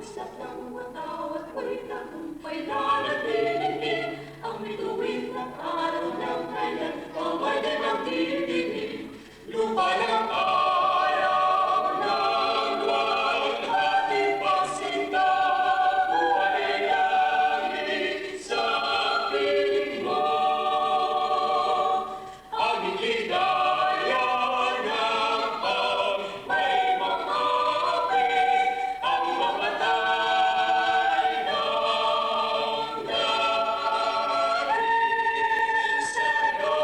Sa lang ang bawat ko'y tagumpay darating. Ang may tuwid ng araw ng kanyang kamay din ang titigil. Lupa ng ayaw ng walhati pasinta. Buhay langit sa piling mo. Ang ligaya ng may mga api. Ang mamatay ng dahil sa'yo.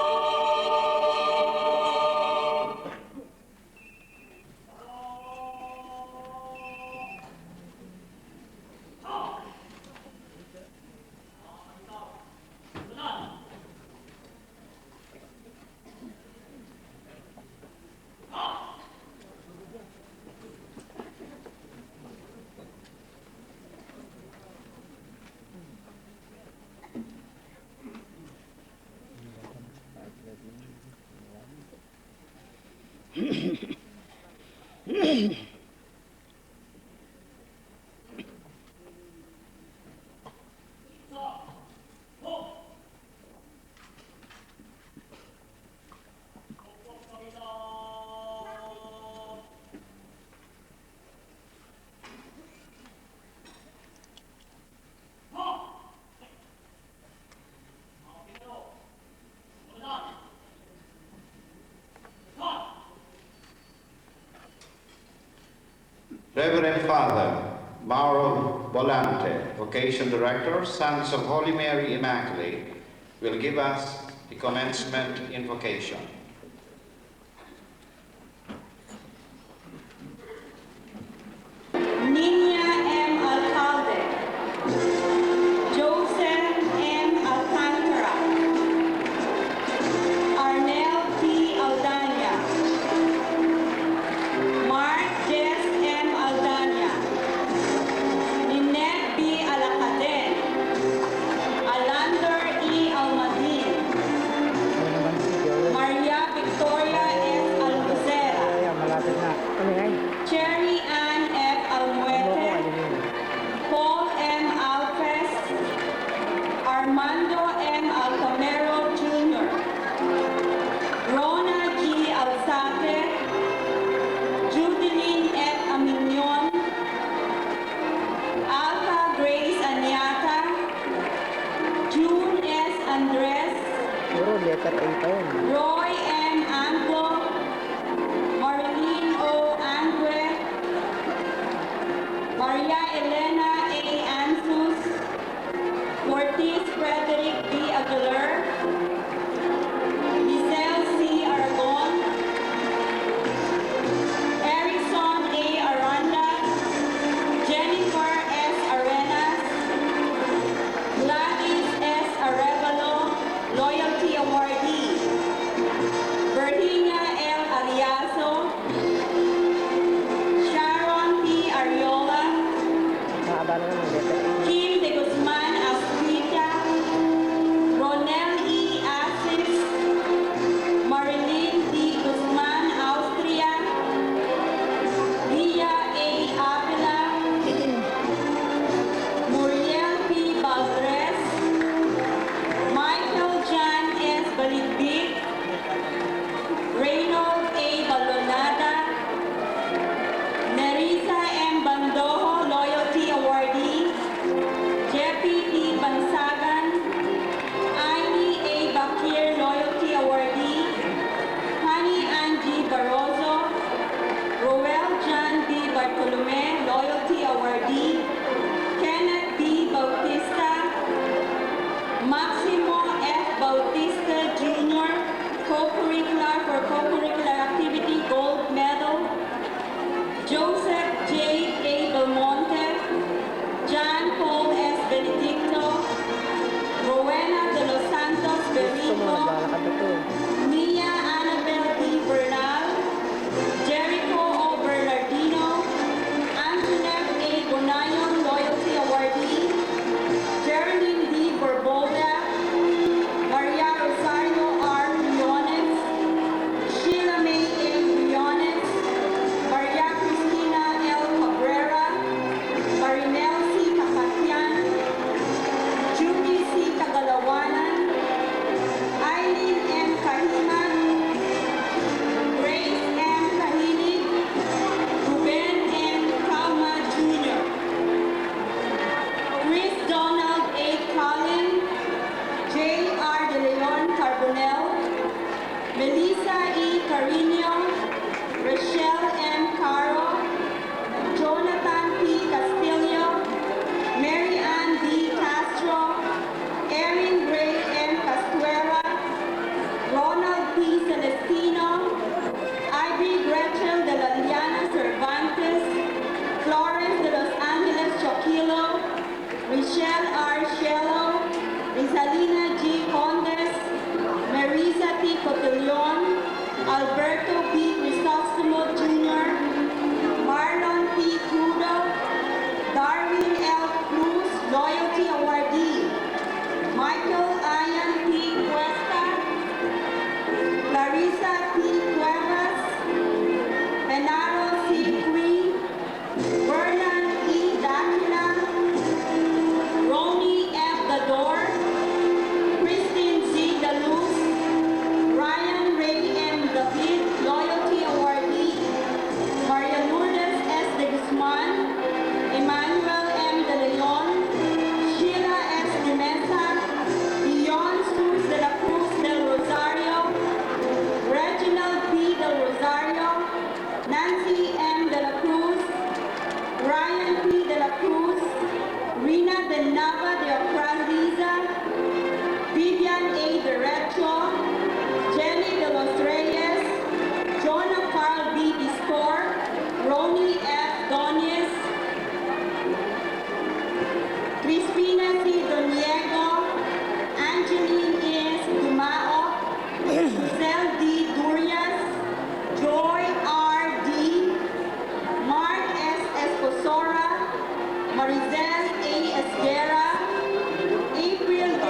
Reverend Father Mauro Volante, Vocation Director, Sons of Holy Mary Immaculate, will give us the commencement invocation. Niña M. Alcalde, Joseph M. Alcantara, Arnel P. Aldana, Mark Des M. Aldana, Ninette B. Alacaden, Alander E. Almadin, Maria Victoria S. Albucera, Cherry Ann F. Almuete, Paul M. Alpes, Armando M. Alcamero Jr., Rona G. Alzate, Judeline F. Amignon, Alpha Grace Anyata, June S. Andres, Puro letter A pa yun. Roy M. Anglo, Marilyn O. Angue, Maria Elena A. Ansus, Ortiz Frederick B. Aguilar, Giselle C. Aragon, Ericson A. Aranda, Jennifer S. Arenas, Gladys S. Arevalo, Loyalty Awardee, Virginia L. Ariaso, Sharon P. Ariola, Mahaba na naman letter A. Kim de Guzman Asquita, Ronel E. Asis, Marilyn D. Guzman Austria, Lia A. Avila, Muriel P. Valdres, Michael John S. Baligbig, Reynold A. Balonada, Nerissa M. Bandojo, Loyalty Awardee, Jeppy P. Bansagan, Aini A. Bakir, Loyalty Awardee, Honey Angie Barroso, Roel John B. Bartolome, Loyalty Awardee, Kenneth B. Bautista, Maximo F. Bautista Jr., Co-Curricular for Co-Curricular Activity Gold Medal, Joseph J. A. Belmonte, John Paul S. Benedicto, Rowena de los Santos Gusto mo, Benito, naglalakad na to. Mia Annabel D. Bernal, Jericho O. Bernardino, Antoinette A. Bonayon, Loyalty Awardee, Geraldine D. Borboda, Maria Rosario R. Briones, Sheila May A. Briones, Maria Cristina J.R. De Leon Carbonell, Melissa E. Carino, Rochelle M. Caro, Jonathan P. Castillo, Mary Ann D. Castro, Erin Gray M. Castuera, Ronald P. Celestino, Ivy Gretchen de la Liana Cervantes, Flores de Los Angeles Choquilo, Michelle R. Shelo, Rizalina G. Condes, Marisa T. Cotillon, Alberto P. Crisostomo Jr., Marlon P. Crudo, Darwin L. Cruz, Loyalty Awardee, Michael Ian P. Cuesta, Clarissa P. Cuevas, Genaro C. Queen, Vernon E. Dacula, Ronnie F. Gador, Christine Z. Daluz, Ryan Ray M. David, Loyalty Awardee, Maria Lourdes S. de Guzman, Emmanuel M. de Leon, Sheila S. de Mesa, Dion Cruz de la Cruz del Rosario, Reginald P. del Rosario, Nancy M. de la Cruz, Ryan P. de la Cruz, Rina de Nava de Ocrandiza, Vivian A. Derecho, Jenny de los Reyes, Jonah Carl B. Distor, Ronnie F. Doñez, Crispina C. Doniego, Angeline S. Dumao, Giselle D. Durias, Joy R. D., Mark S. Esposora, Marizel A. Esguera, April J.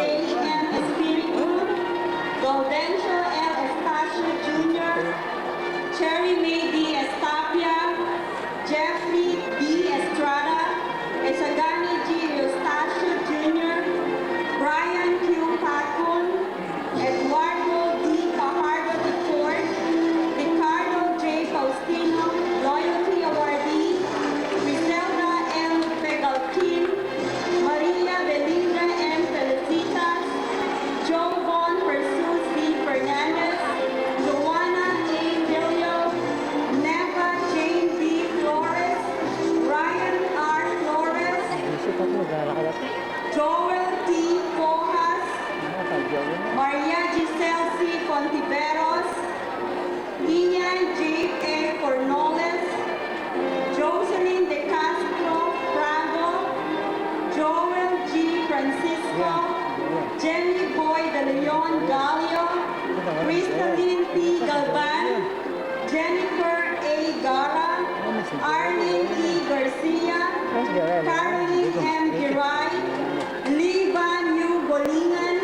M. Espiritu, Gaudencio L. Estacio Jr., Cherry May D. Estapia, Jeffrey B. Estrada, Esagani G. Eustacio Jr., Brian Q. Pacon, Eduardo D. Fajardo III, Ricardo J. Faustino, Loyalty Awardee, Griselda M. Pegalkin, Maria Belinda M. Felicitas, Joe Von Jesus D. Fernandez, Joanna A. Filio, Neva Jane D. Flores, Ryan R. Flores, Isip ako, naglalakad ako. Joel T. Fojas, Nakakadyaw. Maria Giselle C. Contiveros, Ian J. A. Cornoles, Jocelyn De Castro Prado, Joel G. Francisco, Jenny Boy De Leon Gallo, Crystalline P. Galvan, Jennifer A. Gara, Arlene E. Garcia, Caroline M. Giray, Livan U. Bolingan,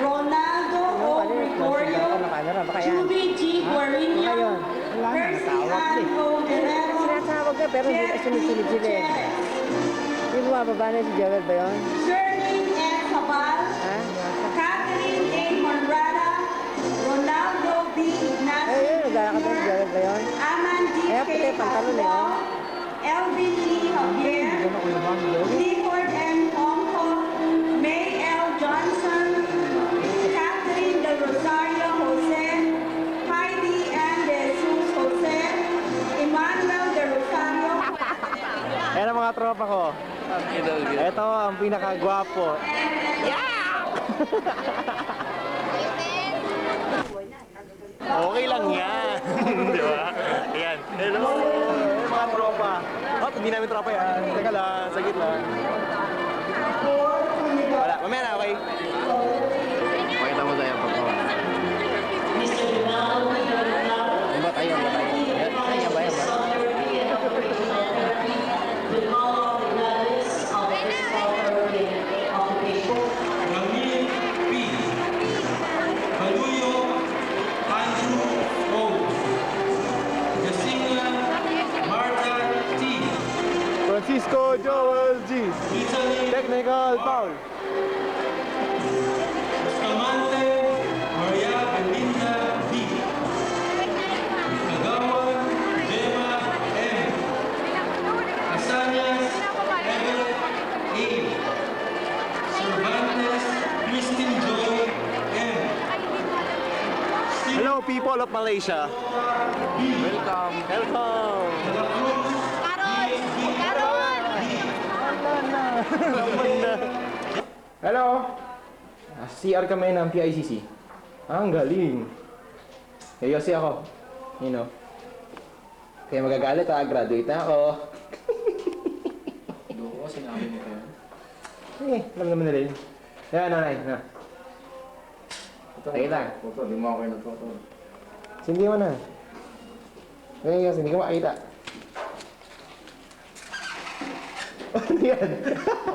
Ronaldo O. Gregorio, Judy G. Guarino, Percy Ann O. Guerrero, Sinasabog ka pero hindi ka sinisilid sila eh. Hindi bumababa na si Joel ba yun? Sherlyn S. Sabal, Ha? Catherine A. Monrada, Ronaldo B. Ignacio Ayun, naglalakad na si Jr., Joel ba yun? Aman D. Ay, puti K. yung pantalon eh, oh. Elvin E. Javier, Clifford M. Hongko, May L. Johnson, Catherine Del Rosario Jose, Heidi Ann De Jesus Jose, Emmanuel De Rosario, Ayan ang mga tropa ko. Ito ang pinakagwapo. Okay lang yan. Di ba? Ayan. Hello. Ayan mga tropa. Oh, hindi namin tropa yan. Teka lang, sagit lang. Wala, mamaya na, okay? Pakita mo tayo pag Yung ba tayo? Yung ba tayo? Yan ba? Yan ba? Ramil P. Baluyo Andrew O. Yasina Marta T. Francisco Joel G. Italy Technical foul. Bustamante Maria Belinda B. Kagawan Gemma M. Asanias Everett A. Cervantes Christine Joy Hello, people of Malaysia. Welcome. Welcome. Hello? CR kami ng PICC. Ang galing. Yoyosi ako. You know. Kaya magagalit graduate na ako. Loko, sinabi mo ko yan. Alam naman nila yun. Yan, nanay. Na. Sige lang. Di mo ako nagphoto. Hindi mo na. Kasi hindi ko makita. Ano yan?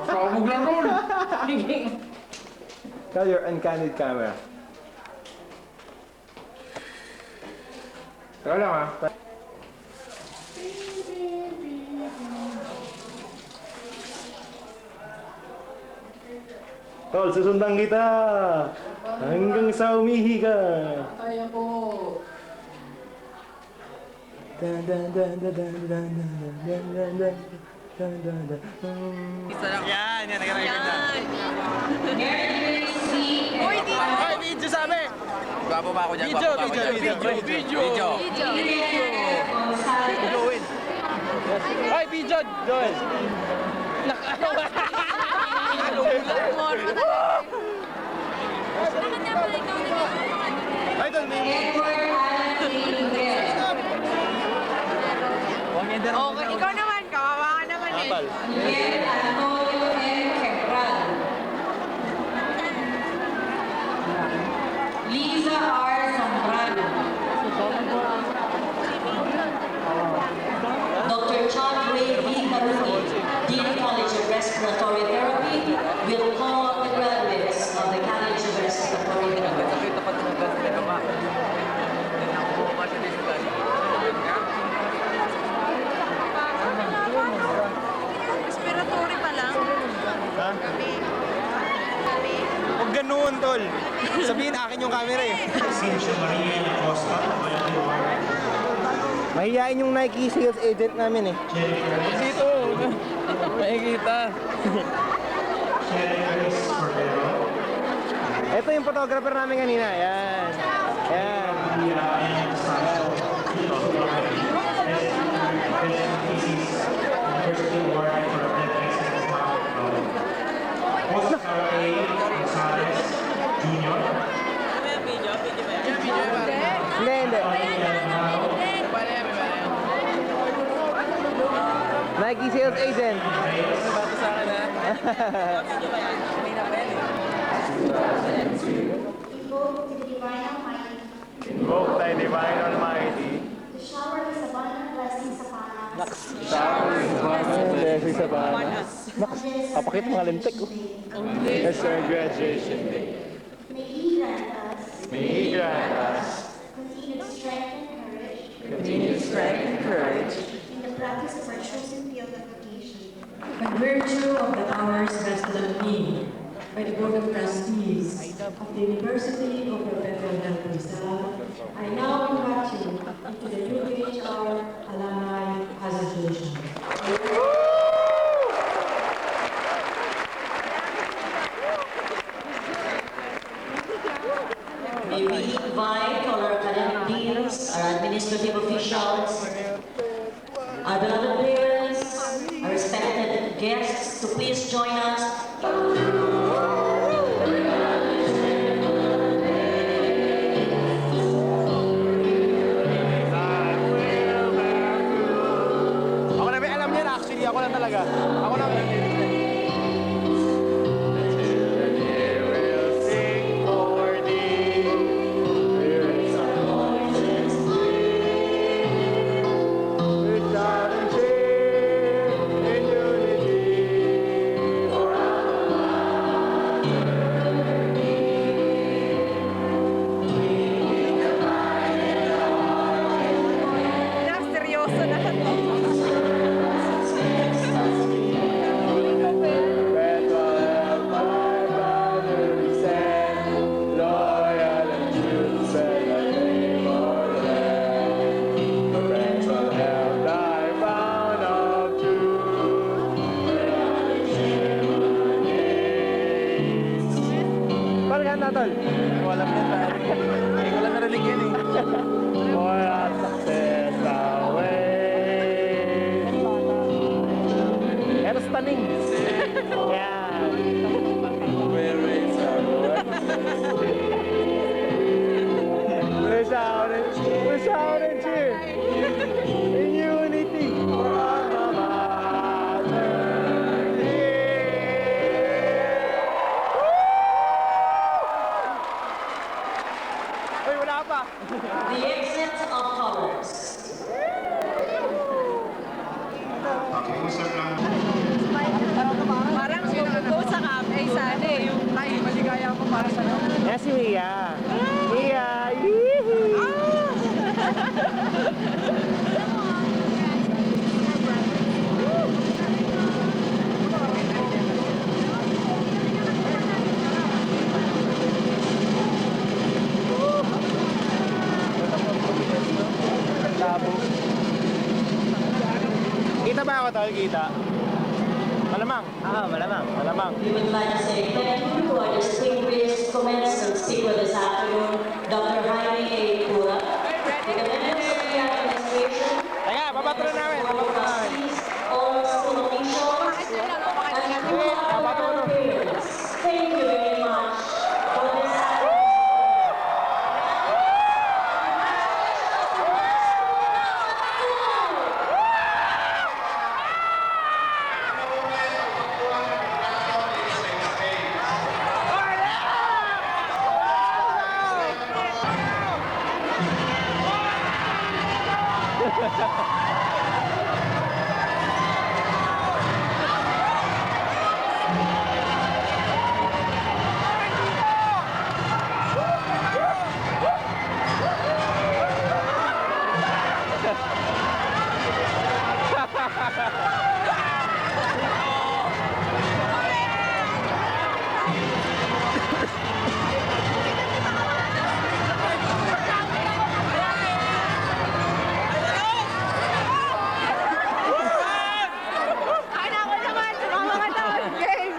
Sabog lang ron! Tell your uncandid camera. Teka lang ah. Tol, susundan kita. Hanggang sa umihi ka. Kaya ko. Dun, dun, dun, dun, dun, dun, dun, dun, dun, dun, dun, dun, dun. Yan, nag-record na. Uy, Ay, video sabi. Gwapo ba ako dyan? Video. Joel. Ay, video, Joel. Ay, Tol, may Okay, ikaw naman, kawawa ka naman eh. Apal. Miguel Antonio M. Quebral. Liza R. Zambrano. Dr. John Ray V. Maruni, Dean College of Respiratory Therapy, will call on the graduates of the College of Respiratory Therapy. Respiratory pa lang. Ha? Huwag ganun, Tol. Sabihin, akin yung camera eh. Cynthia Maria Acosta, Loyalty Award. Mahihain yung Nike sales agent namin eh. Dito. Makikita. Cherry Chris Cordero. Ito yung photographer namin kanina. Yan. Yan. Maria M. Sancho. University Award for Athletics and Oscar A. Gonzalez Jr. Hindi, hindi. Nike sales agent. Bato sa akin, ha? Invoke the Divine Almighty, Invoke thy divine almighty. to shower His abundant blessings upon us. Blessings sa bahay. Kapakit mga lintik. That's our graduation day. May He grant us May He grant us continued strength and courage continued strength and courage in the practice of our chosen field of vocation. By virtue of the powers vested on me by the Board of Trustees of the University of Perpetual del Rizal, I now invite you into the UPHR Alumni Association. May we invite all our academic deans, our administrative officials, our beloved parents, our respected guests to please join us. Ako na may alam yan, actually. Ako lang talaga. Ako lang. kanta, tol? Hindi ko alam yan, pare. Hindi ko lang narinig yan eh. For a success away. Eros taning. Yan. Resounding cheer. In unity. Uy, wala pa. The exit of colors. Pakiusap lang. Parang go sa cafe sana eh. Yung tayo, maligaya ko para sa Yan si Mia. Mia! Yee-hoo! Labo. Kita ba ako, tol? Kita? Malamang. Malamang. Malamang. We would like to say thank you to our distinguished commencement speaker this afternoon, Dr. Jaime A. Pura, to the members of the administration, Teka, papatro namin. Papatro namin. trustees, all school officials, and to our parents. Thank you very much for this Ay, naku naman! Sumama ka doon! Game!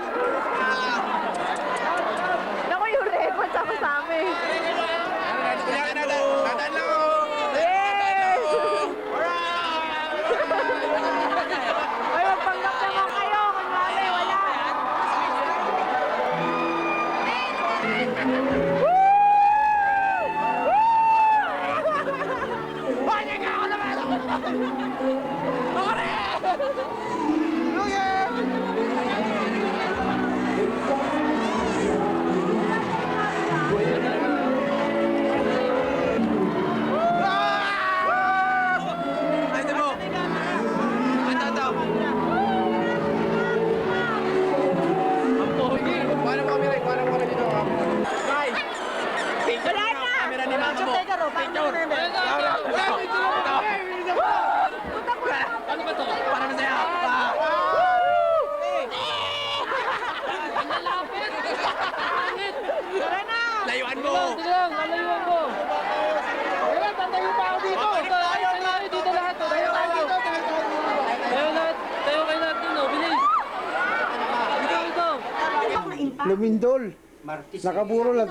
Naku, yung record sa amin. Ay, magpanggap naman kayo! Kunwari, wala! Wala na! Layuan mo! Lalayuan mo! Kaya, tatayo pa ako dito! Tayo dito lahat! Tayo kayo dito! Tayo kayo lahat dito! Bilis! Dito! Lumindol. Nakaburo lang.